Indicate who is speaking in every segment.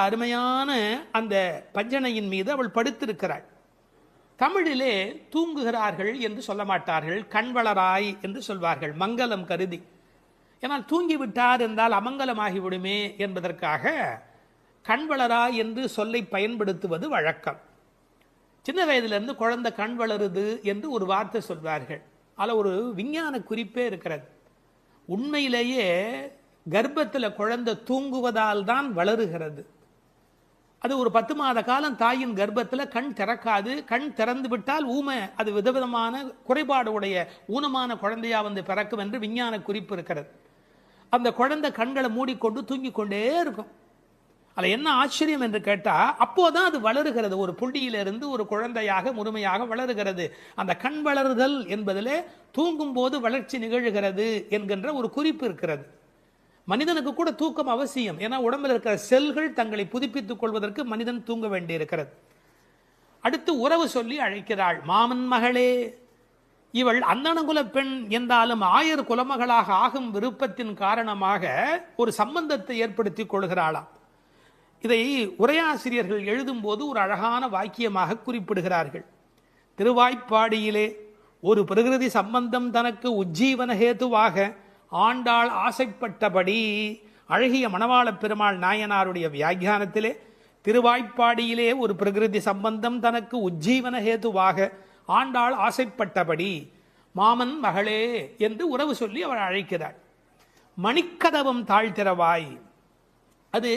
Speaker 1: அருமையான அந்த பஞ்சனையின் மீது அவள் படுத்திருக்கிறாள். தமிழிலே தூங்குகிறார்கள் என்று சொல்ல மாட்டார்கள், கண்வளராய் என்று சொல்வார்கள், மங்களம் கருதி. ஏன்னால் தூங்கிவிட்டார் என்றால் அமங்கலமாகிவிடுமே என்பதற்காக கண்வளராய் என்று சொல்லை பயன்படுத்துவது வழக்கம். சின்ன வயதிலிருந்து குழந்தை கண் வளருது என்று ஒரு வார்த்தை சொல்வார்கள். அதில் ஒரு விஞ்ஞான குறிப்பே இருக்கிறது. உண்மையிலேயே கர்ப்பத்தில் குழந்தை தூங்குவதால் தான் வளருகிறது. அது ஒரு 10 மாத காலம் தாயின் கர்ப்பத்தில் கண் திறக்காது. கண் திறந்து விட்டால் ஊமை, அது விதவிதமான குறைபாடு உடைய ஊனமான குழந்தையா வந்து பிறக்கும் என்று விஞ்ஞான குறிப்பு இருக்கிறது. அந்த குழந்தை கண்களை மூடிக்கொண்டு தூங்கி கொண்டே இருக்கும். அதில் என்ன ஆச்சரியம் என்று கேட்டால், அப்போதான் அது வளருகிறது. ஒரு புள்ளியிலிருந்து ஒரு குழந்தையாக முழுமையாக வளருகிறது. அந்த கண் வளருதல் என்பதிலே தூங்கும் போது வளர்ச்சி நிகழ்கிறது என்கின்ற ஒரு குறிப்பு இருக்கிறது. மனிதனுக்கு கூட தூக்கம் அவசியம். ஏன்னா உடம்பில் இருக்கிற செல்கள் தங்களை புதுப்பித்துக் கொள்வதற்கு மனிதன் தூங்க வேண்டி இருக்கிறது. அடுத்து உறவு சொல்லி அழைக்கிறாள். மாமன் மகளே. இவள் அந்தணகுல பெண் என்றாலும் 1000 குலமகளாக ஆகும் விருப்பத்தின் காரணமாக ஒரு சம்பந்தத்தை ஏற்படுத்தி கொள்கிறாளாம். இதை உரையாசிரியர்கள் எழுதும் போது ஒரு அழகான வாக்கியமாக குறிப்பிடுகிறார்கள். திருவாய்ப்பாடியிலே ஒரு பிரகிருதி சம்பந்தம் தனக்கு உஜ்ஜீவன ஹேதுவாக ஆண்டாள் ஆசைப்பட்டபடி. அழகிய மணவாள பெருமாள் நாயனாருடைய வியாக்கியானத்திலே திருவாய்ப்பாடியிலே ஒரு பிரகிருதி சம்பந்தம் தனக்கு உஜ்ஜீவன ஹேதுவாக ஆண்டாள் ஆசைப்பட்டபடி மாமன் மகளே என்று உறவு சொல்லி அவள் அழைக்கிறாள். மணிக்கதவம் தாழ்த்திரவாய். அது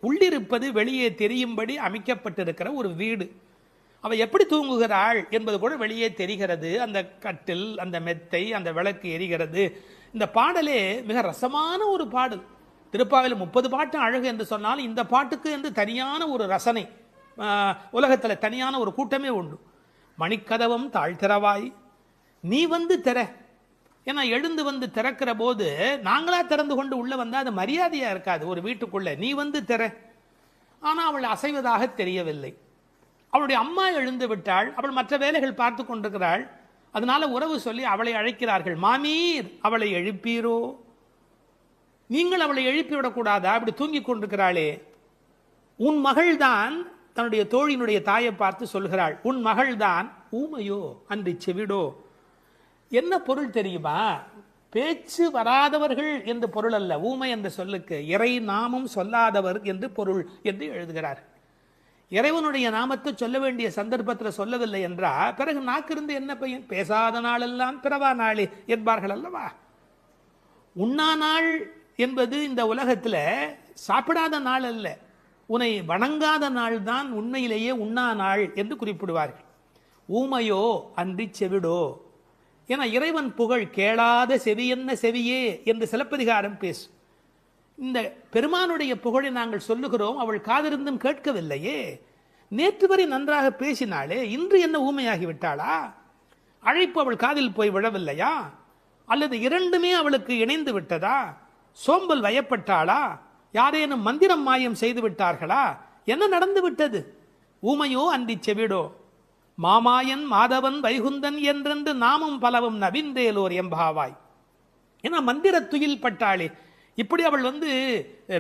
Speaker 1: உள்ளிருப்பது வெளியே தெரியும்படி அமைக்கப்பட்டிருக்கிற ஒரு வீடு. அவள் எப்படி தூங்குகிறாள் என்பது கூட வெளியே தெரிகிறது. அந்த கட்டில், அந்த மெத்தை, அந்த விளக்கு எரிகிறது. இந்த பாடலே மிக ரசமான ஒரு பாடல். திருப்பாவையில் 30 பாட்டு அழகு என்று சொன்னால் இந்த பாட்டுக்கு என்று தனியான ஒரு ரசனை உலகத்தில் தனியான ஒரு கூட்டமே உண்டு. மணிக்கதவம் தாழ்த்திரவாய், நீ வந்து திற. ஏன்னா எழுந்து வந்து திறக்கிற போது நாங்களா திறந்து கொண்டு உள்ள வந்தால் அது மரியாதையா இருக்காது ஒரு வீட்டுக்குள்ள. நீ வந்து திற. ஆனால் அவள் அசைவதாக தெரியவில்லை. அவளுடைய அம்மா எழுந்து விட்டாள். அவள் மற்ற வேலைகள் பார்த்து கொண்டிருக்கிறாள். அதனால உறவு சொல்லி அவளை அழைக்கிறார்கள். மாமீர், அவளை எழுப்பீரோ? நீங்கள் அவளை எழுப்பிவிடக்கூடாதா? அப்படி தூங்கி கொண்டிருக்கிறாளே. உன் மகள்தான் தன்னுடைய தோழியினுடைய தாயை பார்த்து சொல்கிறாள், உன் மகள்தான் ஊமையோ அன்றி செவிடோ. என்ன பொருள் தெரியுமா? பேச்சு வராதவர்கள் என்று பொருள் அல்ல. ஊமை என்ற சொல்லுக்கு இறை நாமம் சொல்லாதவர் என்று பொருள் என்று எழுதுகிறார். இறைவனுடைய நாமத்தை சொல்ல வேண்டிய சந்தர்ப்பத்தில் சொல்லவில்லை என்றால் பிறகு நாக்கிருந்து என்ன பையன்? பேசாத நாளெல்லாம் பிறவா நாளே என்பார்கள் அல்லவா? உண்ணா நாள் என்பது இந்த உலகத்தில் சாப்பிடாத நாள் அல்ல, உன்னை வணங்காத நாள் தான் உண்மையிலேயே உண்ணா நாள் என்று குறிப்பிடுவார்கள். ஊமையோ அன்றி செவிடோ. என இறைவன் புகழ் கேளாத செவி என்ன செவியே என்று சிலப்பதிகாரம் பேசும். இந்த பெருமானுடைய புகழை நாங்கள் சொல்லுகிறோம், அவள் காதிருந்தும் கேட்கவில்லையே. நேற்று வரை நன்றாக பேசினாளே, இன்று என்ன ஊமையாகி விட்டாளா? அழைப்பு அவள் காதில் போய் விழவில்லையா? அல்லது இரண்டுமே அவளுக்கு இணைந்து விட்டதா? சோம்பல் வயப்பட்டாளா? யாரேனும் மந்திரம் மாயம் செய்து விட்டார்களா? என்ன நடந்து விட்டது? ஊமையோ அன்றி செவிடோ. மாமாயன் மாதவன் வைகுந்தன் என்றென்று நாமும் பலவும் நவின்றேலோர் எம்பாவாய். ஏன்னா மந்திர துயில் பட்டாளே. இப்படி அவள்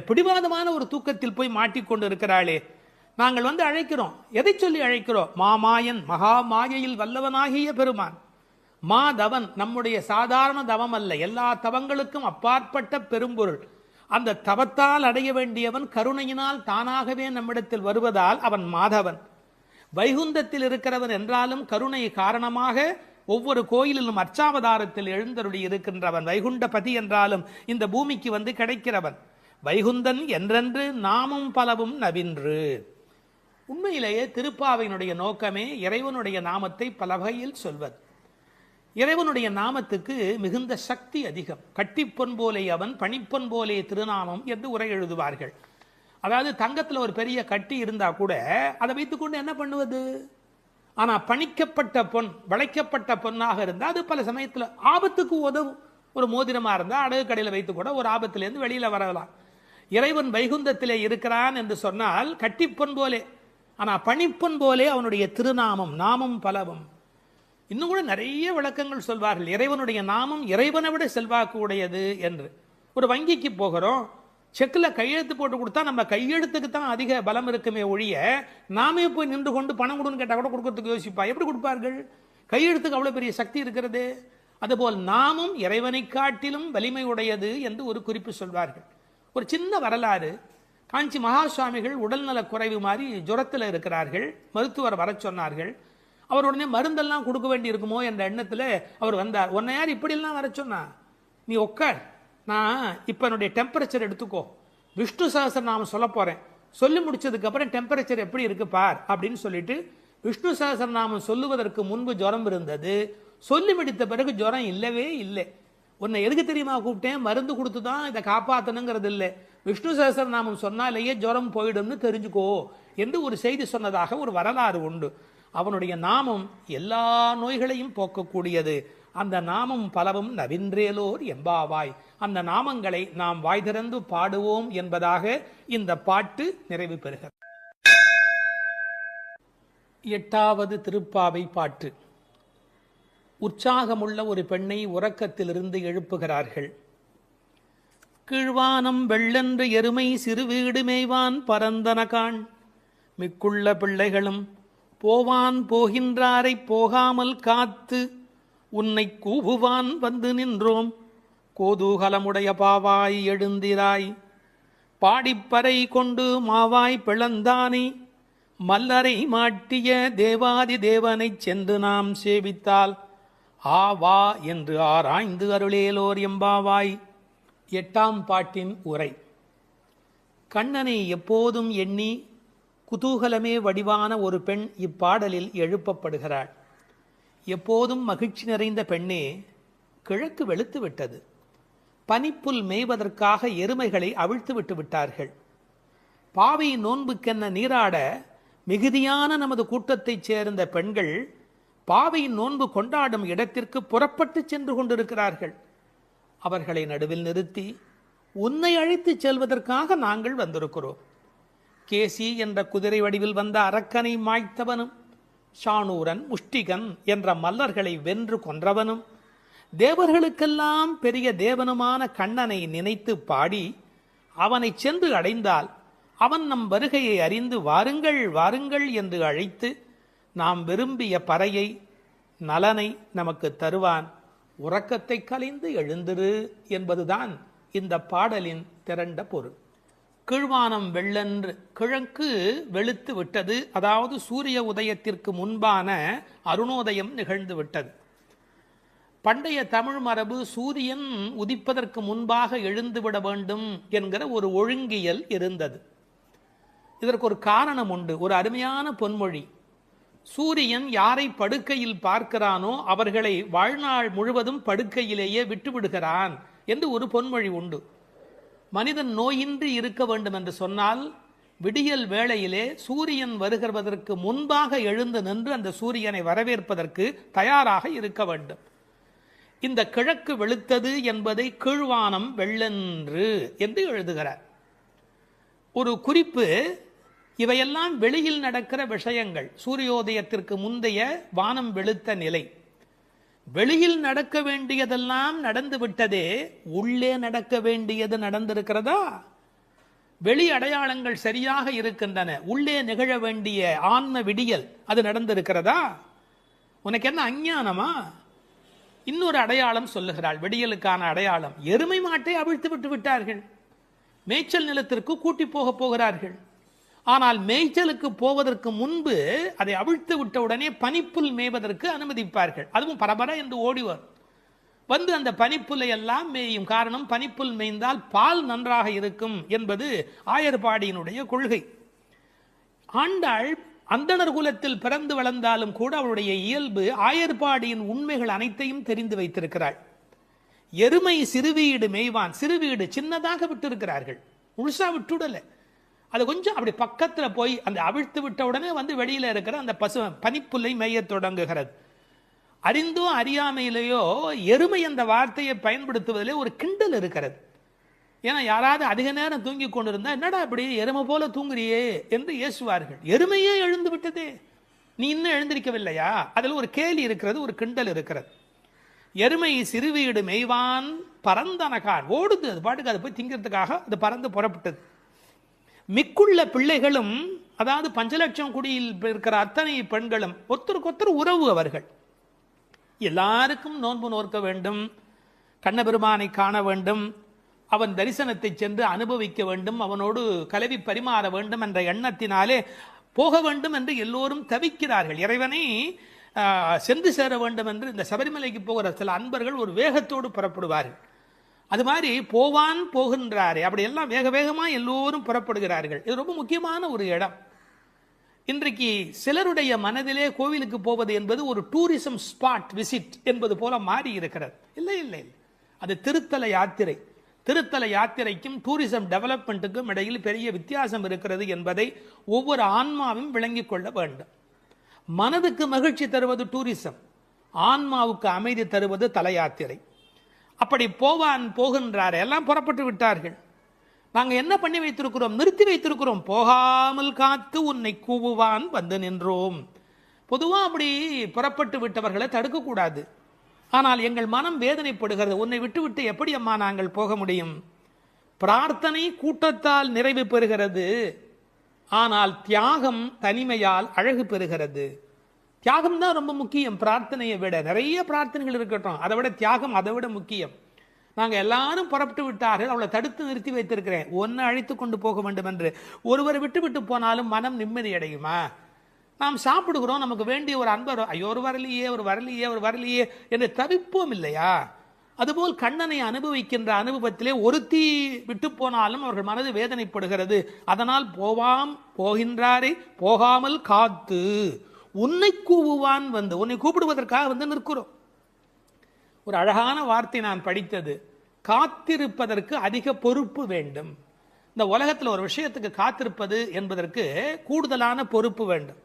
Speaker 1: பிடிவாதமான ஒரு தூக்கத்தில் போய் மாட்டிக்கொண்டு இருக்கிறாளே. நாங்கள் அழைக்கிறோம். எதை சொல்லி அழைக்கிறோம்? மாமாயன், மகா மாயையில் வல்லவனாகிய பெருமான். மாதவன், நம்முடைய சாதாரண தவம் அல்ல, எல்லா தவங்களுக்கும் அப்பாற்பட்ட பெரும்பொருள். அந்த தவத்தால் அடைய வேண்டியவன் கருணையினால் தானாகவே நம்மிடத்தில் வருவதால் அவன் மாதவன். வைகுந்தத்தில் இருக்கிறவன் என்றாலும் கருணை காரணமாக ஒவ்வொரு கோயிலிலும் அர்ச்சாவதாரத்தில் எழுந்தருளி இருக்கின்றவன். வைகுண்டபதி என்றாலும் இந்த பூமிக்கு கிடைக்கிறவன். வைகுந்தன் என்றென்று நாமும் பலவும் நவின்று. உண்மையிலேயே திருப்பாவையினுடைய நோக்கமே இறைவனுடைய நாமத்தை பல வகையில் சொல்வது. இறைவனுடைய நாமத்துக்கு மிகுந்த சக்தி அதிகம். கட்டிப்பொன் போலே அவன், பணிப்பொன் போலே திருநாமம் என்று உரை எழுதுவார்கள். அதாவது தங்கத்தில் ஒரு பெரிய கட்டி இருந்தா கூட அதை வைத்துக்கொண்டு என்ன பண்ணுவது? ஆனா பணிக்கப்பட்ட பொன், வளைக்கப்பட்ட பொன்னாக இருந்தால் அது பல சமயத்தில் ஆபத்துக்கு உதவும். ஒரு மோதிரமா இருந்தால் அடகு கடையில் வைத்து கூட ஒரு ஆபத்திலிருந்து வெளியில வரலாம். இறைவன் வைகுந்தத்திலே இருக்கிறான் என்று சொன்னால் கட்டிப்பொன் போலே, ஆனா பணிப்பொன் போலே அவனுடைய திருநாமம், நாமம் பலவும். இன்னும் கூட நிறைய விளக்கங்கள் சொல்வார்கள். இறைவனுடைய நாமம் இறைவனை விட செல்வாக்கு உடையது என்று. ஒரு வங்கிக்கு போகிறோம், செக்கில் கையெழுத்து போட்டு கொடுத்தா நம்ம கையெழுத்துக்கு தான் அதிக பலம் இருக்குமே ஒழிய, நாமே போய் நின்று கொண்டு பணம் கொடுன்னு கேட்டால் கூட கொடுக்கறதுக்கு யோசிப்பா. எப்படி கொடுப்பார்கள்? கையெழுத்துக்கு அவ்வளோ பெரிய சக்தி இருக்கிறது. அதுபோல் நாமும் இறைவனை காட்டிலும் வலிமை உடையது என்று ஒரு குறிப்பு சொல்வார்கள். ஒரு சின்ன வரலாறு. காஞ்சி மகா சுவாமிகள் உடல்நலக் குறைவு மாதிரி ஜுரத்தில் இருக்கிறார்கள். மருத்துவர் வர சொன்னார்கள். அவர் உடனே மருந்தெல்லாம் கொடுக்க வேண்டி இருக்குமோ என்ற எண்ணத்தில் அவர் வந்தார். உன்னை யார் இப்படியெல்லாம் வர சொன்னா? நீ உட்கார், நான் இப்போ என்னுடைய டெம்பரேச்சர் எடுத்துக்கோ, விஷ்ணு சகஸ்ரநாமம் சொல்ல போகிறேன், சொல்லி முடிச்சதுக்கு அப்புறம் டெம்பரேச்சர் எப்படி இருக்கு பார் அப்படின்னு சொல்லிட்டு விஷ்ணு சகஸ்ரநாமம் சொல்லுவதற்கு முன்பு ஜுரம் இருந்தது. சொல்லி முடித்த பிறகு ஜுரம் இல்லவே இல்லை. உன்னை எதுக்கு தெரியுமா கூப்பிட்டேன்? மருந்து கொடுத்து தான் இதை காப்பாற்றணுங்கிறது இல்லை, விஷ்ணு சகஸ்ரநாமம் சொன்னாலேயே ஜுரம் போயிடும்னு தெரிஞ்சுக்கோ என்று ஒரு செய்தி சொன்னதாக ஒரு வரலாறு உண்டு. அவனுடைய நாமம் எல்லா நோய்களையும் போக்கக்கூடியது. அந்த நாமம் பலவும் நவின்றேலோர் எம்பாவாய். அந்த நாமங்களை நாம் வாய் திறந்து பாடுவோம் என்பதாக இந்த பாட்டு நிறைவு பெறுகிறது. 8வது திருப்பாவை பாட்டு. உற்சாகமுள்ள ஒரு பெண்ணை உறக்கத்திலிருந்து எழுப்புகிறார்கள். கீழ்வானம் வெள்ளென்று எருமை சிறு வீடு மேய்வான் பரந்தனகான், மிக்குள்ள பிள்ளைகளும் போவான் போகின்றாரை போகாமல் காத்து, உன்னை கூவுவான் வந்து நின்றோம் கோதூகலமுடைய பாவாய் எழுந்திராய். பாடிப்பறை கொண்டு மாவாய் பிளந்தானே, மல்லரை மாட்டிய தேவாதி தேவனைச் சென்று நாம் சேவித்தால் ஆவா என்று ஆராய்ந்து அருளேலோர் எம்பாவாய். 8ஆம் பாட்டின் உரை. கண்ணனை எப்போதும் எண்ணி குதூகலமே வடிவான ஒரு பெண் இப்பாடலில் எழுப்பப்படுகிறாள். எப்போதும் மகிழ்ச்சி நிறைந்த பெண்ணே, கிழக்கு வெளுத்து விட்டது. பனிப்புல் மேய்வதற்காக எருமைகளை அவிழ்த்து விட்டு விட்டார்கள். பாவை நோன்புக்கென்ன நீராட மிகுதியான நமது கூட்டத்தைச் சேர்ந்த பெண்கள் பாவையின் நோன்பு கொண்டாடும் இடத்திற்கு புறப்பட்டு சென்று கொண்டிருக்கிறார்கள். அவர்களை நடுவில் நிறுத்தி உன்னை அழைத்து செல்வதற்காக நாங்கள் வந்திருக்கிறோம். கேசி என்ற குதிரை வடிவில் வந்த அரக்கனை மாய்த்தவனும், ஷானூரன் முஷ்டிகன் என்ற மல்லர்களை வென்று கொன்றவனும், தேவர்களுக்கெல்லாம் பெரிய தேவனுமான கண்ணனை நினைத்து பாடி அவனை சென்று அடைந்தால் அவன் நம் வருகையை அறிந்து வாருங்கள் வாருங்கள் என்று அழைத்து நாம் விரும்பிய பறையை நலனை நமக்கு தருவான். உறக்கத்தை கலைந்து எழுந்திரு என்பதுதான் இந்த பாடலின் திரண்ட பொருள். கீழ்வானம் வெள்ளென்று, கிழக்கு வெளுத்து விட்டது, அதாவது சூரிய உதயத்திற்கு முன்பான அருணோதயம் நிகழ்ந்து விட்டது. பண்டைய தமிழ் மரபு சூரியன் உதிப்பதற்கு முன்பாக எழுந்துவிட வேண்டும் என்கிற ஒரு ஒழுங்கியல் இருந்தது. இதற்கு ஒரு காரணம் உண்டு, ஒரு அருமையான பொன்மொழி. சூரியன் யாரை படுக்கையில் பார்க்கிறானோ அவர்களை வாழ்நாள் முழுவதும் படுக்கையிலேயே விட்டுவிடுகிறான் என்று ஒரு பொன்மொழி உண்டு. மனிதன் நோயின்றி இருக்க வேண்டும் என்று சொன்னால் விடியல் வேளையிலே சூரியன் வருகிறதற்கு முன்பாக எழுந்து நின்று அந்த சூரியனை வரவேற்பதற்கு தயாராக இருக்க வேண்டும். இந்த கிழக்கு வெளுத்தது என்பதை கீழ்வானம் வெள்ளென்று என்று எழுதுகிறார். ஒரு குறிப்பு, இவையெல்லாம் வெளியில் நடக்கிற விஷயங்கள். சூரியோதயத்திற்கு முந்தைய வானம் வெளுத்த நிலை. வெளியில் நடக்க வேண்டியதெல்லாம் நடந்து விட்டதே, உள்ளே நடக்க வேண்டியது நடந்திருக்கிறதா? வெளி அடையாளங்கள் சரியாக இருக்கின்றன, உள்ளே நிகழ வேண்டிய ஆன்ம விடியல் அது நடந்திருக்கிறதா? உனக்கு என்ன அஞ்ஞானமா? இன்னொரு அடையாளம் சொல்லுகிறாள், விடியலுக்கான அடையாளம். எருமை மாட்டை அவிழ்த்து விட்டு விட்டார்கள், மேய்ச்சல் நிலத்திற்கு கூட்டி போகிறார்கள். ஆனால் மேய்ச்சலுக்கு போவதற்கு முன்பு அதை அவிழ்த்து விட்ட உடனே பனிப்புல் மேய்வதற்கு அனுமதிப்பார்கள். அதுவும் பரபர என்று ஓடிவர் வந்து அந்த பனிப்புல்லை எல்லாம் மேயும். காரணம், பனிப்புல் மேய்ந்தால் பால் நன்றாக இருக்கும் என்பது ஆயர்பாடியினுடைய கொள்கை. ஆண்டாள் அந்தணர் குலத்தில் பிறந்து வளர்ந்தாலும் கூட அவருடைய இயல்பு ஆயர்பாடியின் உண்மைகள் அனைத்தையும் தெரிந்து வைத்திருக்கிறாள். எருமை சிறுவீடு மேய்வான், சிறுவீடு சின்னதாக விட்டிருக்கிறார்கள், முழுசா விட்டுடல. அது கொஞ்சம் அப்படி பக்கத்தில் போய் அந்த அவிழ்த்து விட்ட உடனே வந்து வெளியில இருக்கிற அந்த பனிப்புல்லை மேய தொடங்குகிறது. அறிந்தோ அறியாமையிலேயோ எருமை அந்த வார்த்தையை பயன்படுத்துவதிலே ஒரு கிண்டல் இருக்கிறது. ஏன்னா யாராவது அதிக நேரம் தூங்கி கொண்டிருந்தா, என்னடா அப்படி எருமை போல தூங்குறியே என்று ஏசுவார்கள். எருமையே எழுந்து விட்டதே, நீ இன்னும் எழுந்திருக்கவில்லையா? அதில் ஒரு கேலி இருக்கிறது, ஒரு கிண்டல் இருக்கிறது. எருமை சிறுவீடு மெய்வான் பரந்தனகான் ஓடுது, அது பாட்டுக்கு அதை போய் திங்கிறதுக்காக அது பறந்து புறப்பட்டது. மிக்குள்ள பிள்ளைகளும், அதாவது 5 லட்சம் குடியில் இருக்கிற அத்தனை பெண்களும் ஒருத்தருக்கொத்தர் உறவு. அவர்கள் எல்லாருக்கும் நோன்பு நோக்க வேண்டும், கண்ணபெருமானை காண வேண்டும், அவன் தரிசனத்தை சென்று அனுபவிக்க வேண்டும், அவனோடு கலவி பரிமாற வேண்டும் என்ற எண்ணத்தினாலே போக வேண்டும் என்று எல்லோரும் தவிக்கிறார்கள். இறைவனை சென்று சேர வேண்டும் என்று இந்த சபரிமலைக்கு போகிற சில அன்பர்கள் ஒரு வேகத்தோடு புறப்படுவார்கள். அது மாதிரி போவான் போகின்றாரே, அப்படி எல்லாம் வேக வேகமாக எல்லோரும் புறப்படுகிறார்கள். இது ரொம்ப முக்கியமான ஒரு இடம். இன்றைக்கு சிலருடைய மனதிலே கோவிலுக்கு போவது என்பது ஒரு டூரிசம் ஸ்பாட் விசிட் என்பது போல மாறி இருக்கிறது. இல்லை இல்லை, அது திருத்தல யாத்திரை. திருத்தல யாத்திரைக்கும் டூரிசம் டெவலப்மெண்ட்டுக்கும் இடையில் பெரிய வித்தியாசம் இருக்கிறது என்பதை ஒவ்வொரு ஆன்மாவும் விளங்கிக் கொள்ள வேண்டும். மனதுக்கு மகிழ்ச்சி தருவது டூரிசம், ஆன்மாவுக்கு அமைதி தருவது தல யாத்திரை. அப்படி போவான் போகின்றார், எல்லாம் புறப்பட்டு விட்டார்கள். நாங்கள் என்ன பண்ணி வைத்திருக்கிறோம்? நிறுத்தி வைத்திருக்கிறோம். போகாமல் காத்து உன்னை கூவுவான் வந்து நின்றோம். பொதுவாக அப்படி புறப்பட்டு விட்டவர்களை தடுக்கக்கூடாது. ஆனால் எங்கள் மனம் வேதனைப்படுகிறது. உன்னை விட்டு விட்டு எப்படி அம்மா நாங்கள் போக முடியும்? பிரார்த்தனை கூட்டத்தால் நிறைவு பெறுகிறது, ஆனால் தியாகம் தனிமையால் அழகு பெறுகிறது. தியாகம் தான் ரொம்ப முக்கியம். பிரார்த்தனையை விட நிறைய பிரார்த்தனைகள் இருக்கட்டும், அதை விட தியாகம் அதை விட முக்கியம். நாங்கள் எல்லாரும் புறப்பட்டு விட்டார்கள், அவளை தடுத்து நிறுத்தி வைத்திருக்கிறேன், ஒன்று அழைத்து கொண்டு போக வேண்டும் என்று. ஒருவரை விட்டு விட்டு போனாலும் மனம் நிம்மதி அடையுமா? நாம் சாப்பிடுகிறோம், நமக்கு வேண்டிய ஒரு அன்பர், ஐயோ ஒரு வரலையே ஒரு வரலையே ஒரு வரலையே என்று தவிப்போம் இல்லையா? அதுபோல் கண்ணனை அனுபவிக்கின்ற அனுபவத்திலே ஒருத்தி விட்டு போனாலும் அவர்கள் மனது வேதனைப்படுகிறது. அதனால் போகின்றாரே போகாமல் காத்து உன்னை கூவுவான் வந்து, உன்னை கூப்பிடுவதற்காக வந்து நிற்கிறோம். ஒரு அழகான வார்த்தை நான் படித்தது, காத்திருப்பதற்கு அதிக பொறுப்பு வேண்டும். இந்த உலகத்தில் ஒரு விஷயத்துக்கு காத்திருப்பது என்பதற்கு கூடுதலான பொறுப்பு வேண்டும்.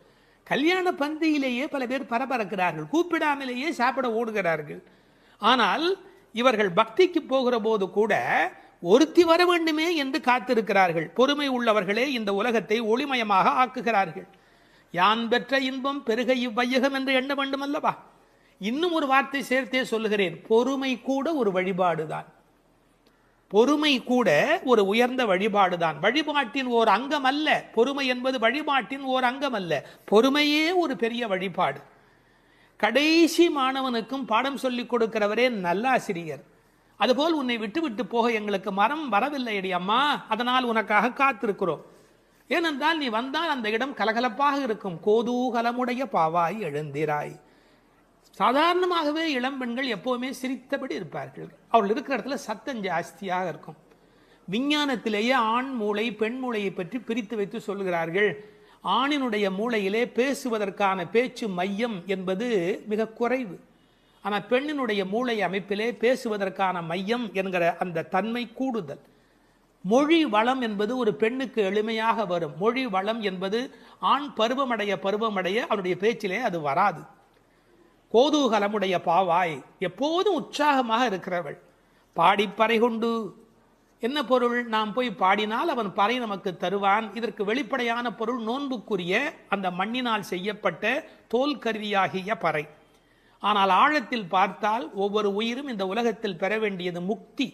Speaker 1: கல்யாண பந்தியிலேயே பல பேர் பரபரக்கிறார்கள், கூப்பிடாமலேயே சாப்பிட ஓடுகிறார்கள். ஆனால் இவர்கள் பக்திக்கு போகிற போது கூட ஒருத்தி வர வேண்டுமே என்று காத்திருக்கிறார்கள். பொறுமை உள்ளவர்களே இந்த உலகத்தை ஒளிமயமாக ஆக்குகிறார்கள். யான் பெற்ற இன்பம் பெருக இவ்வையகம் என்று எண்ண வேண்டும் அல்லவா? இன்னும் ஒரு வார்த்தை சேர்த்தே சொல்லுகிறேன், பொறுமை கூட ஒரு வழிபாடுதான். பொறுமை கூட ஒரு உயர்ந்த வழிபாடுதான். வழிபாட்டின் ஓர் அங்கம் அல்ல பொறுமை என்பது, வழிபாட்டின் ஓர் அங்கம் அல்ல, பொறுமையே ஒரு பெரிய வழிபாடு. கடைசி மாணவனுக்கும் பாடம் சொல்லிக் கொடுக்கிறவரே நல்லாசிரியர். அதுபோல் உன்னை விட்டு விட்டு போக எங்களுக்கு மரம் வரவில்லை அடி அம்மா, அதனால் உனக்காக காத்திருக்கிறோம். ஏனென்றால் நீ வந்தால் அந்த இடம் கலகலப்பாக இருக்கும். கோதூகலமுடைய பாவாய் எழுந்திராய். சாதாரணமாகவே இளம் பெண்கள் எப்போவுமே சிரித்தபடி இருப்பார்கள். அவர்கள் இருக்கிற இடத்துல சத்தம் ஜாஸ்தியாக இருக்கும். விஞ்ஞானத்திலேயே ஆண் மூளை பெண் மூளையை பற்றி பிரித்து வைத்து சொல்கிறார்கள். ஆணினுடைய மூளையிலே பேசுவதற்கான பேச்சு மையம் என்பது மிக குறைவு. ஆனால் பெண்ணினுடைய மூளை அமைப்பிலே பேசுவதற்கான மையம் என்கிற அந்த தன்மை கூடுதல். மொழி வளம் என்பது ஒரு பெண்ணுக்கு எளிமையாக வரும். மொழி வளம் என்பது ஆண் பருவமடைய அவனுடைய பேச்சிலே அது வராது. கோதூகலமுடைய பாவாய், எப்போதும் உற்சாகமாக இருக்கிறவள். பாடிப்பறை கொண்டு என்ன பொருள்? நாம் போய் பாடினால் அவன் பறை நமக்கு தருவான். இதற்கு வெளிப்படையான பொருள் நோன்புக்குரிய அந்த மண்ணினால் செய்யப்பட்ட தோல் கருவியாகிய பறை. ஆனால் ஆழத்தில் பார்த்தால் ஒவ்வொரு உயிரும் இந்த உலகத்தில் பெற வேண்டியது முக்தி.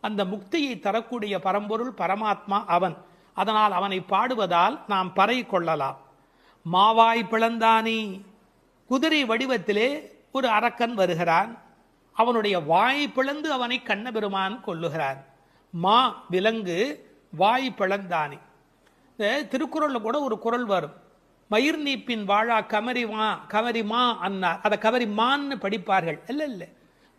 Speaker 1: அந்த முக்தியை தரக்கூடிய பரம்பொருள் பரமாத்மா அவன். அதனால் அவனை பாடுவதால் நாம் பறை கொள்ளலாம். மாவாய் பிளந்தானி, குதிரை வடிவத்திலே ஒரு அரக்கன் வருகிறான். அவனுடைய வாய் பிளந்து அவனை கண்ணபெருமான் கொல்லுகிறான். மா விலங்கு, வாய் பிளந்தானி. திருக்குறளில் கூட ஒரு குறள் வரும், மயிர் நீப்பின் வாழா கவரி மா அன்னார். அதை கவரி மான்னு படிப்பார்கள். இல்லை இல்லை,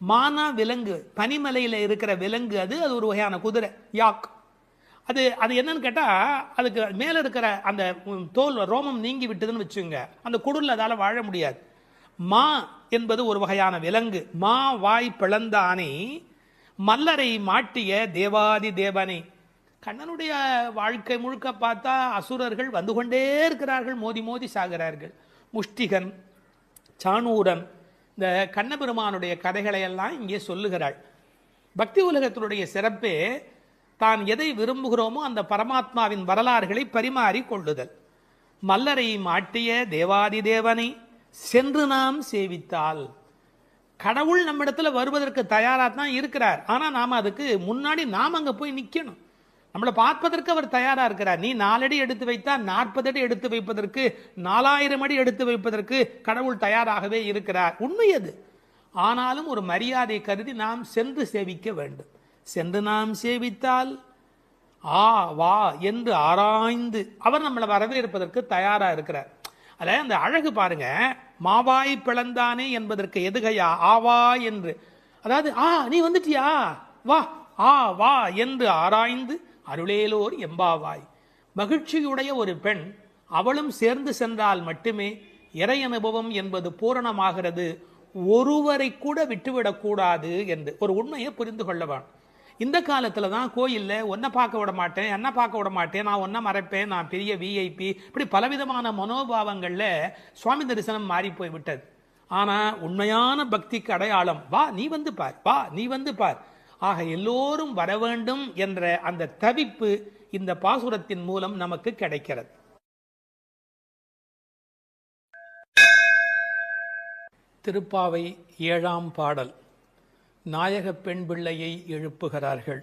Speaker 1: மானா விலங்கு, பனிமலையில் இருக்கிற விலங்கு. அது ஒரு வகையான குதிரை, யாக். அது என்னன்னு கேட்டால், அதுக்கு மேலே இருக்கிற அந்த தோல் ரோமம் நீங்கி விட்டதுன்னு வச்சுங்க, அந்த குடலில் அதால் வாழ முடியாது. மா என்பது ஒரு வகையான விலங்கு. மா வாய் பிளந்தானே மல்லரை மாட்டிய தேவாதி தேவனை. கண்ணனுடைய வாழ்க்கை முழுக்க பார்த்தா அசுரர்கள் வந்து கொண்டே இருக்கிறார்கள், மோதி மோதி சாகிறார்கள். முஷ்டிகன், சாணூரன், இந்த கண்ணபெருமானுடைய கதைகளை எல்லாம் இங்கே சொல்லுகிறாள். பக்தி உலகத்தினுடைய சிறப்பே தான் எதை விரும்புகிறோமோ அந்த பரமாத்மாவின் வரலாறுகளை பரிமாறி கொள்ளுதல். மல்லரை மாட்டிய தேவாதி தேவனை சென்று நாம் சேவித்தால், கடவுள் நம்ம இடத்துல வருவதற்கு தயாராக தான் இருக்கிறார். ஆனால் நாம் அதுக்கு முன்னாடி நாம் அங்கே போய் நிற்கணும். நம்மளை பார்ப்பதற்கு அவர் தயாராக இருக்கிறார். நீ 4 அடி எடுத்து வைத்தா 40 அடி எடுத்து வைப்பதற்கு, 4000 அடி எடுத்து வைப்பதற்கு கடவுள் தயாராகவே இருக்கிறார். உண்மை அது. ஆனாலும் ஒரு மரியாதை கருதி நாம் சென்று சேவிக்க வேண்டும். சென்று நாம் சேவித்தால் வா என்று ஆராய்ந்து அவர் நம்மளை வரவேற்பதற்கு தயாராக இருக்கிறார். அதில் அந்த அழகு பாருங்க, மாவாய் பிளந்தானே என்பதற்கு எதுகையா ஆவா என்று. அதாவது நீ வந்துட்டியா, வா வா என்று ஆராய்ந்து அருளேலோர் எம்பாவாய். மகிழ்ச்சியுடைய ஒரு பெண் அவளும் சேர்ந்து சென்றால் மட்டுமே இறை அனுபவம் என்பது பூரணமாகிறது. ஒருவரை கூட விட்டுவிடக்கூடாது என்று ஒரு உண்மையை புரிந்து கொள்ளவான். இந்த காலத்தில் தான் கோயிலில் ஒன்றை பார்க்க விட மாட்டேன், என்ன பார்க்க விட மாட்டேன், நான் ஒன்றை மறைப்பேன், நான் பெரிய விஐபி, இப்படி பலவிதமான மனோபாவங்களில் சுவாமி தரிசனம் மாறி போய்விட்டது. ஆனால் உண்மையான பக்திக்கு அடையாளம் வா நீ வந்து பார், வா நீ வந்து பார். ஆக எல்லோரும் வர வேண்டும் என்ற அந்த தவிப்பு இந்த பாசுரத்தின் மூலம் நமக்கு கிடைக்கிறது. திருப்பாவை 7ஆம் பாடல். நாயக பெண் பிள்ளையை எழுப்புகிறார்கள்.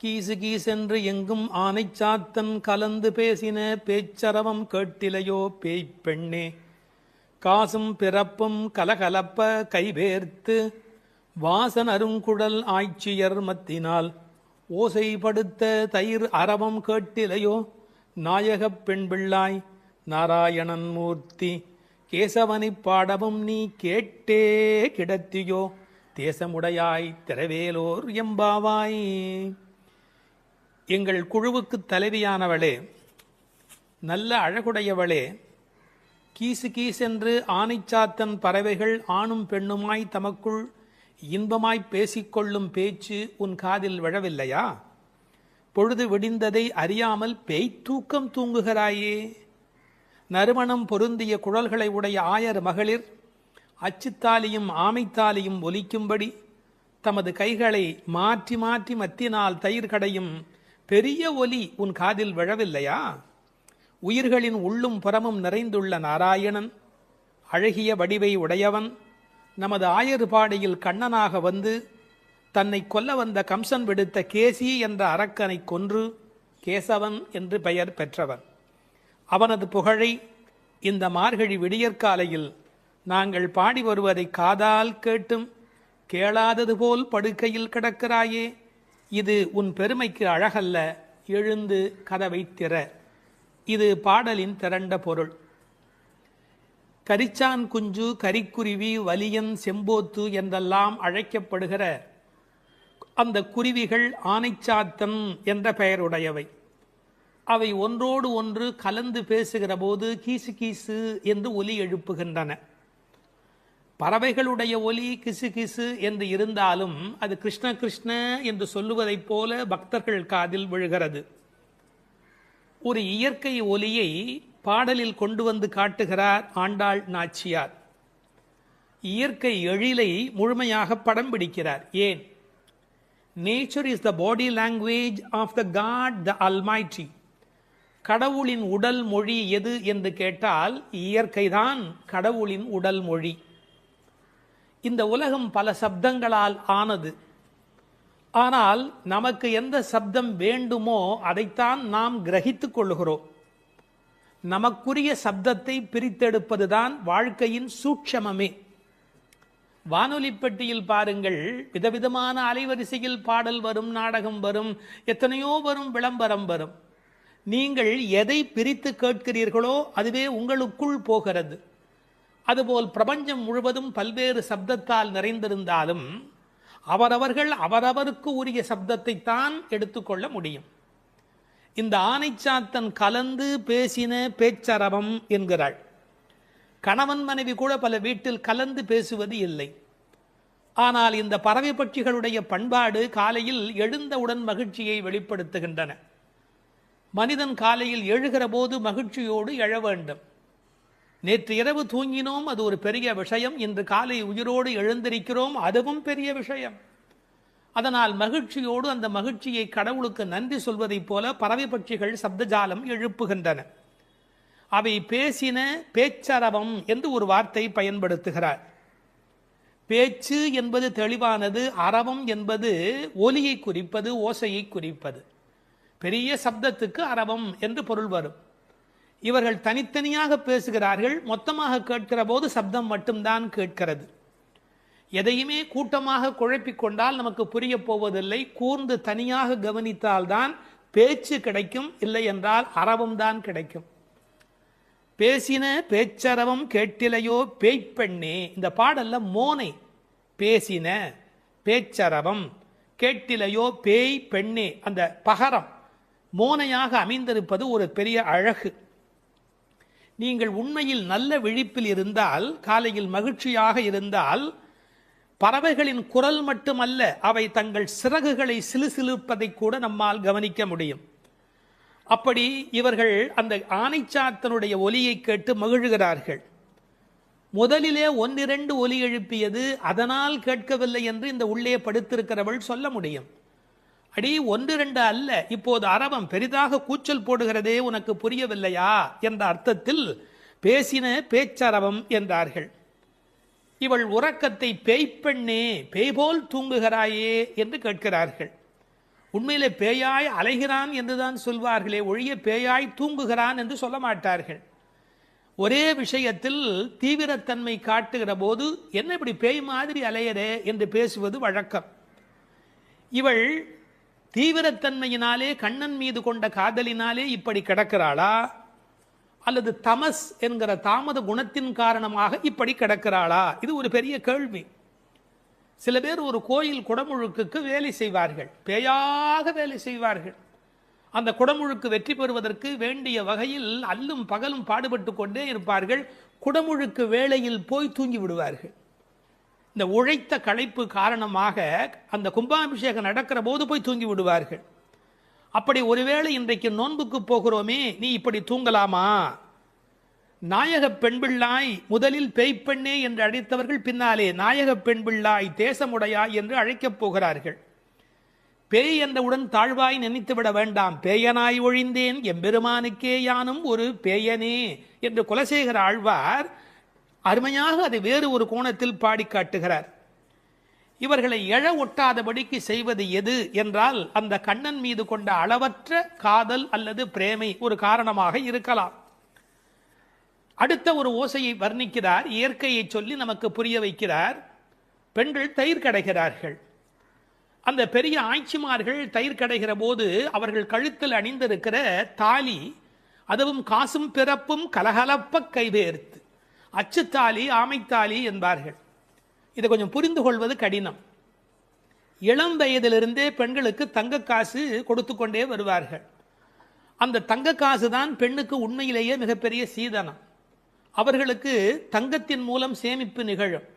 Speaker 1: கீசு கீசென்று எங்கும் ஆனை சாத்தன் கலந்து பேசின பேச்சரவம் கேட்டிலையோ பேய்ப்பெண்ணே, காசும் பிறப்பும் கலகலப்ப கைவேர்த்து வாசன் அருங்குழல் ஆய்ச்சியர் மத்தினால் ஓசைப்படுத்த தயிர் அரவம் கேட்டிலையோ நாயகப் பெண் பிள்ளாய் நாராயணன் மூர்த்தி, கேசவனைப் பாடவும் நீ கேட்டே கிடத்தியோ தேசமுடையாய் திரவேலோர் எம்பாவாய். எங்கள் குழுவுக்கு தலைவியானவளே, நல்ல அழகுடையவளே, கீசு கீசென்று ஆனைச்சாத்தன் பறவைகள் ஆணும் பெண்ணுமாய் தமக்குள் இன்பமாய் பேசிக்கொள்ளும் பேச்சு உன் காதில் விழவில்லையா? பொழுது விடிந்ததை அறியாமல் பேய்த்தூக்கம் தூங்குகிறாயே. நறுமணம் பொருந்திய குழல்களை உடைய ஆயர் மகளிர் அச்சுத்தாலியும் ஆமைத்தாலியும் ஒலிக்கும்படி தமது கைகளை மாற்றி மாற்றி மத்தினால் தயிர் கடையும் பெரிய ஒலி உன் காதில் விழவில்லையா? உயிர்களின் உள்ளும் புறமும் நிறைந்துள்ள நாராயணன், அழகிய வடிவை உடையவன், நமது ஆயர்பாடியில் கண்ணனாக வந்து தன்னை கொல்ல வந்த கம்சன் விடுத்த கேசி என்ற அரக்கனை கொன்று கேசவன் என்று பெயர் பெற்றவன். அவனது புகழை இந்த மார்கழி விடியற்காலையில் நாங்கள் பாடி வருவதை காதால் கேட்டும் கேளாதது போல் படுக்கையில் கிடக்கிறாயே. இது உன் பெருமைக்கு அழகல்ல, எழுந்து கதவை திற. இது பாடலின் திரண்ட பொருள். கரிச்சான் குஞ்சு, கரிக்குருவி, வலியன், செம்போத்து என்றெல்லாம் அழைக்கப்படுகிற அந்த குருவிகள் ஆனைச்சாத்தன் என்ற பெயருடையவை. அவை ஒன்றோடு ஒன்று கலந்து பேசுகிற போது கீசு கீசு என்று ஒலி எழுப்புகின்றன. பறவைகளுடைய ஒலி கிசு கிசு என்று இருந்தாலும் அது கிருஷ்ண கிருஷ்ண என்று சொல்லுவதைப் போல பக்தர்கள் காதில் விழுகிறது. ஒரு இயற்கை ஒலியை பாடலில் கொண்டு வந்து காட்டுகிறார் ஆண்டாள் நாச்சியார். இயற்கை எழிலை முழுமையாக படம் பிடிக்கிறார். ஏன்? Nature is the body language of the god the almighty. கடவுளின் உடல் மொழி எது என்று கேட்டால் இயற்கைதான் கடவுளின் உடல் மொழி. இந்த உலகம் பல சப்தங்களால் ஆனது. ஆனால் நமக்கு எந்த சப்தம் வேண்டுமோ அதைத்தான் நாம் கிரகித்துக் கொள்ளுகிறோம். நமக்குரிய சப்தத்தை பிரித்தெடுப்பதுதான் வாழ்க்கையின் சூட்சமமே. வானொலி பெட்டியில் பாருங்கள், விதவிதமான அலைவரிசையில் பாடல் வரும், நாடகம் வரும், எத்தனையோ வரும், விளம்பரம் வரும். நீங்கள் எதை பிரித்து கேட்கிறீர்களோ அதுவே உங்களுக்குள் போகிறது. அதுபோல் பிரபஞ்சம் முழுவதும் பல்வேறு சப்தத்தால் நிறைந்திருந்தாலும் அவரவர்கள் அவரவருக்கு உரிய சப்தத்தை தான் எடுத்துக்கொள்ள முடியும். இந்த ஆனைச்சாத்தன் கலந்து பேசின பேச்சரவம் என்கிறாள். கணவன் மனைவி கூட பல வீட்டில் கலந்து பேசுவது இல்லை. ஆனால் இந்த பறவை பட்சிகளுடைய பண்பாடு காலையில் எழுந்தவுடன் மகிழ்ச்சியை வெளிப்படுத்துகின்றன. மனிதன் காலையில் எழுகிற போது மகிழ்ச்சியோடு எழ வேண்டும். நேற்று இரவு தூங்கினோம், அது ஒரு பெரிய விஷயம். இன்று காலை உயிரோடு எழுந்திருக்கிறோம், அதுவும் பெரிய விஷயம். அதனால் மகிழ்ச்சியோடு அந்த மகிழ்ச்சியை கடவுளுக்கு நன்றி சொல்வதைப் போல பறவை பட்சிகள் சப்தஜாலம் எழுப்புகின்றன. அவை பேசின பேச்சரவம் என்று ஒரு வார்த்தை பயன்படுத்துகிறார். பேச்சு என்பது தெளிவானது, அரவம் என்பது ஒலியை குறிப்பது, ஓசையை குறிப்பது. பெரிய சப்தத்துக்கு அரவம் என்று பொருள் வரும். இவர்கள் தனித்தனியாக பேசுகிறார்கள், மொத்தமாக கேட்கிற போது சப்தம் மட்டும்தான் கேட்கிறது. எதையுமே கூட்டமாக குழப்பிக் கொண்டால் நமக்கு புரிய போவதில்லை. கூர்ந்து தனியாக கவனித்தால்தான் பேச்சு கிடைக்கும், இல்லை என்றால் அரவம் தான் கிடைக்கும். பேசின பேச்சரவம் கேட்டிலையோ பேய்ப்பெண்ணே. இந்த பாடல்ல மோனை பேசின பேச்சரவம் கேட்டிலையோ பேய் பெண்ணே, அந்த பகரம் மோனையாக அமைந்திருப்பது ஒரு பெரிய அழகு. நீங்கள் உண்மையில் நல்ல விழிப்பில் இருந்தால், காலையில் மகிழ்ச்சியாக இருந்தால், பறவைகளின் குரல் மட்டுமல்ல, அவை தங்கள் சிறகுகளை சிலுசிலுப்பதை கூட நம்மால் கவனிக்க முடியும். அப்படி இவர்கள் அந்த ஆனைச்சாத்தனுடைய ஒலியை கேட்டு மகிழ்கிறார்கள். முதலிலே ஒன்னிரண்டு ஒலி எழுப்பியது, அதனால் கேட்கவில்லை என்று இந்த உள்ளே படுத்திருக்கிறவள் சொல்ல முடியும். அடி ஒன்று ரெண்டு அல்ல, இப்போது அரவம் பெரிதாக கூச்சல் போடுகிறதே, உனக்கு புரியவில்லையா என்ற அர்த்தத்தில் பேசின பேச்சரவம் என்றார்கள். இவள் உறக்கத்தை பேய்ப்பெண்ணே, பேய்போல் தூங்குகிறாயே என்று கேட்கிறார்கள். உண்மையிலே பேயாய் அலைகிறான் என்றுதான் சொல்வார்களே ஒழிய பேயாய் தூங்குகிறான் என்று சொல்ல மாட்டார்கள். ஒரே விஷயத்தில் தீவிரத்தன்மை காட்டுகிற போது என்ன இப்படி பேய் மாதிரி அலையரே என்று பேசுவது வழக்கம். இவள் தீவிரத்தன்மையினாலே, கண்ணன் மீது கொண்ட காதலினாலே இப்படி கிடக்கிறாளா, அல்லது தமஸ் என்கிற தாமத குணத்தின் காரணமாக இப்படி கிடக்கிறாளா? இது ஒரு பெரிய கேள்வி. சில பேர் ஒரு கோயில் குடமுழுக்குக்கு வேலை செய்வார்கள், பேயாக வேலை செய்வார்கள். அந்த குடமுழுக்கு வெற்றி பெறுவதற்கு வேண்டிய வகையில் அல்லும் பகலும் பாடுபட்டு கொண்டே இருப்பார்கள். குடமுழுக்கு வேளையில் போய் தூங்கி விடுவார்கள். இந்த உழைத்த களைப்பு காரணமாக அந்த கும்பாபிஷேகம் நடக்கிற போது போய் தூங்கி விடுவார்கள். அப்படி ஒருவேளை இன்றைக்கு நோன்புக்கு போகிறோமே, நீ இப்படி தூங்கலாமா? நாயக பெண்பிள்ளாய் முதலில் பேய்ப்பெண்ணே என்று அழைத்தவர்கள் பின்னாலே நாயக பெண்பிள்ளாய் தேசமுடையாய் என்று அழைக்கப் போகிறார்கள். பேய் என்றவுடன் தாழ்வாய் நினைத்துவிட வேண்டாம். பேயனாய் ஒழிந்தேன் எம்பெருமானுக்கே யானும் ஒரு பேயனே என்று குலசேகர ஆழ்வார் அருமையாக அதை வேறு ஒரு கோணத்தில் பாடி காட்டுகிறார். இவர்களை எழ ஒட்டாதபடிக்கு செய்வது எது என்றால், அந்த கண்ணன் மீது கொண்ட அளவற்ற காதல் அல்லது பிரேமை ஒரு காரணமாக இருக்கலாம். அடுத்த ஒரு ஓசையை வர்ணிக்கிறார், இயற்கையை சொல்லி நமக்கு புரிய வைக்கிறார். பெண்கள் தயிர் கடைகிறார்கள். அந்த பெரிய ஆய்ச்சிமார்கள் தயிர் கடைகிற போது அவர்கள் கழுத்தில் அணிந்திருக்கிற தாலி, அதுவும் காசும் பிறப்பும் கலகலப்ப கைவேர்த்து, அச்சுத்தாலி ஆமைத்தாலி என்பார்கள். இதை கொஞ்சம் புரிந்து கொள்வது கடினம். இளம் வயதிலிருந்தே பெண்களுக்கு தங்க காசு கொடுத்து கொண்டே வருவார்கள். அந்த தங்க காசு தான் பெண்ணுக்கு உண்மையிலேயே மிகப்பெரிய சீதனம். அவர்களுக்கு தங்கத்தின் மூலம் சேமிப்பு நிகழும்.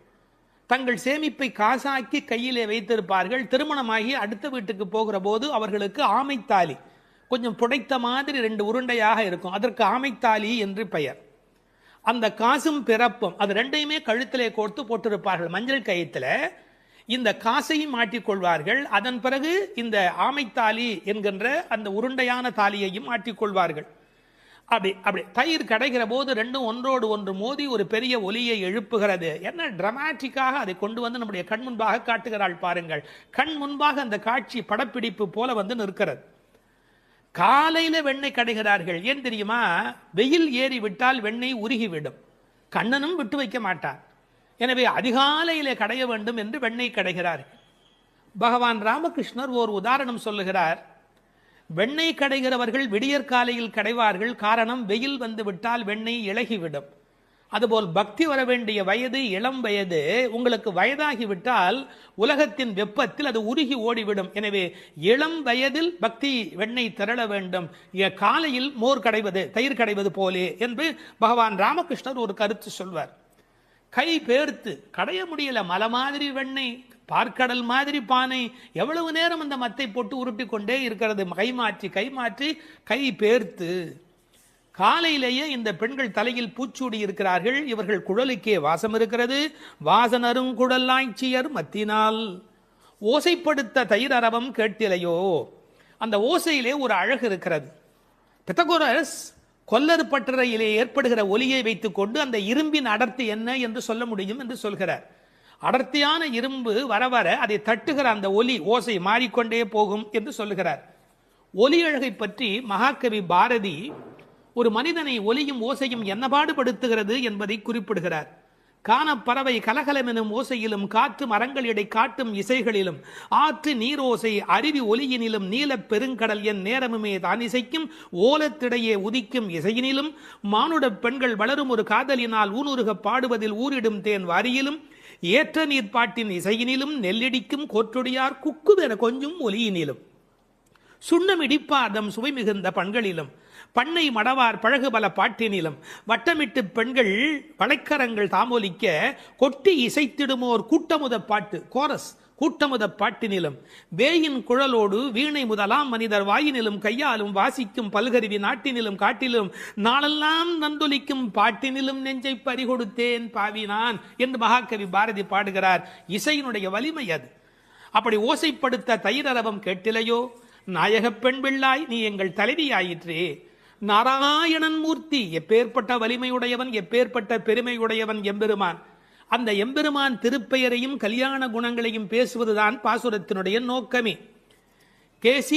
Speaker 1: தங்கள் சேமிப்பை காசாக்கி கையிலே வைத்திருப்பார்கள். திருமணமாகி அடுத்த வீட்டுக்கு போகிற போது அவர்களுக்கு ஆமைத்தாலி, கொஞ்சம் புடைத்த மாதிரி 2 உருண்டையாக இருக்கும், அதற்கு ஆமைத்தாலி என்று பெயர். அந்த காசும் பிறப்பும் அது ரெண்டையுமே கழுத்திலே கோர்த்து போட்டிருப்பார்கள். மஞ்சள் கயிற்றில் இந்த காசையும் மாட்டிக்கொள்வார்கள். அதன் பிறகு இந்த ஆமைத்தாலி என்கின்ற அந்த உருண்டையான தாலியையும் மாட்டிக்கொள்வார்கள். அப்படி தயிர் கடைகிற போது ரெண்டும் ஒன்றோடு ஒன்று மோதி ஒரு பெரிய ஒலியை எழுப்புகிறது. என்ன டிராமாட்டிக்காக அதை கொண்டு வந்து நம்முடைய கண் முன்பாக காட்டுகிறாள் பாருங்கள். கண் முன்பாக அந்த காட்சி படப்பிடிப்பு போல வந்து நிற்கிறது. காலையில வெண்ணெய் கடைகிறார்கள். ஏன் தெரியுமா? வெயில் ஏறி விட்டால் வெண்ணெய் உருகிவிடும், கண்ணனும் விட்டு வைக்க மாட்டார். எனவே அதிகாலையிலே கடைய வேண்டும் என்று வெண்ணெய் கடைகிறார்கள். பகவான் ராமகிருஷ்ணர் ஒரு உதாரணம் சொல்லுகிறார். வெண்ணெய் கடைகிறவர்கள் விடியற் காலையில் கடைவார்கள். காரணம், வெயில் வந்து விட்டால் வெண்ணெய் இளகிவிடும். அதுபோல் பக்தி வர வேண்டிய வயது இளம் வயது. உங்களுக்கு வயதாகிவிட்டால் உலகத்தின் வெப்பத்தில் அது உருகி ஓடிவிடும். எனவே இளம் வயதில் பக்தி வெண்ணெய் திரள வேண்டும், காலையில் மோர் கடைவது தயிர் கடைவது போலே என்று பகவான் ராமகிருஷ்ணர் ஒரு கருத்து சொல்வார். கை பேர்த்து கடைய முடியல, மலை மாதிரி வெண்ணெய், பார்க்கடல் மாதிரி பானை, எவ்வளவு நேரம் அந்த மத்தை போட்டு உருட்டி கொண்டே இருக்கிறது. கை மாற்றி கை பேர்த்து. காலையிலேயே இந்த பெண்கள் தலையில் பூச்சூடி இருக்கிறார்கள். இவர்கள் குழலுக்கே வாசம் இருக்கிறது. வாசனரும் குழலாய்ச்சியர் மத்தினால் ஓசைப்படுத்த தயிர் அரவம் கேட்டிலையோ. அந்த ஓசையிலே ஒரு அழகு இருக்கிறது. பித்தகோரஸ் கொல்லர் பட்டறையிலே ஏற்படுகிற ஒலியை வைத்துக் கொண்டு அந்த இரும்பின் அடர்த்தி என்ன என்று சொல்ல முடியும் என்று சொல்கிறார். அடர்த்தியான இரும்பு வர வர அதை தட்டுகிற அந்த ஒலி ஓசை மாறிக்கொண்டே போகும் என்று சொல்லுகிறார். ஒலி அழகை பற்றி மகாகவி பாரதி ஒரு மனிதனை ஒலியும் ஓசையும் என்ன பாடுபடுத்துகிறது என்பதை குறிப்பிடுகிறார். காணப்பறவை கலகலமெனும் ஓசையிலும் காற்று மரங்களிடை காட்டும் இசைகளிலும் ஆற்று நீரோசை அருவி ஒலியினிலும் நீலப் பெருங்கடல் என் நேரமுமே தான் இசைக்கும் ஓலத்திடையே உதிக்கும் இசையினிலும் மானுட பெண்கள் வளரும் ஒரு காதலினால் ஊனுருக பாடுவதில் ஊரிடும் தேன் வாரியிலும் ஏற்ற நீர் பாட்டின் இசையினிலும் நெல்லிடிக்கும் கோற்றொடியார் குக்குவென கொஞ்சும் ஒலியினிலும் சுண்ணமிடிப்பாதம் சுவை மிகுந்த பண்களிலும் பண்ணை மடவார் பழகு பல பாட்டினிலும் வட்டமிட்டு பெண்கள் வளைக்கரங்கள் தாமொலிக்க கொட்டி இசைத்திடுமோர் கூட்டமுத பாட்டு கோரஸ் கூட்டமுத பாட்டினிலும் வேயின் குழலோடு வீணை முதலாம் மனிதர் வாயினிலும் கையாலும் வாசிக்கும் பல்கருவி நாட்டினிலும் காட்டிலும் நாளெல்லாம் நந்தொலிக்கும் பாட்டினிலும் நெஞ்சை பறிகொடுத்தேன் பாவினான் என்று மகாகவி பாரதி பாடுகிறார். இசையினுடைய வலிமை அது. அப்படி ஓசைப்படுத்த தயிரரவம் கேட்டிலையோ, நாயகப் பெண் பிள்ளாய் நீ எங்கள் தலைவியாயிற்றே. நாராயணன் மூர்த்தி எப்பேற்பட்ட வலிமையுடையவன், எப்பேற்பட்ட பெருமையுடையவன் எம்பெருமான். அந்த எம்பெருமான் திருப்பெயரையும் கல்யாண குணங்களையும் பேசுவதுதான் பாசுரத்தினுடைய நோக்கமே. கேசி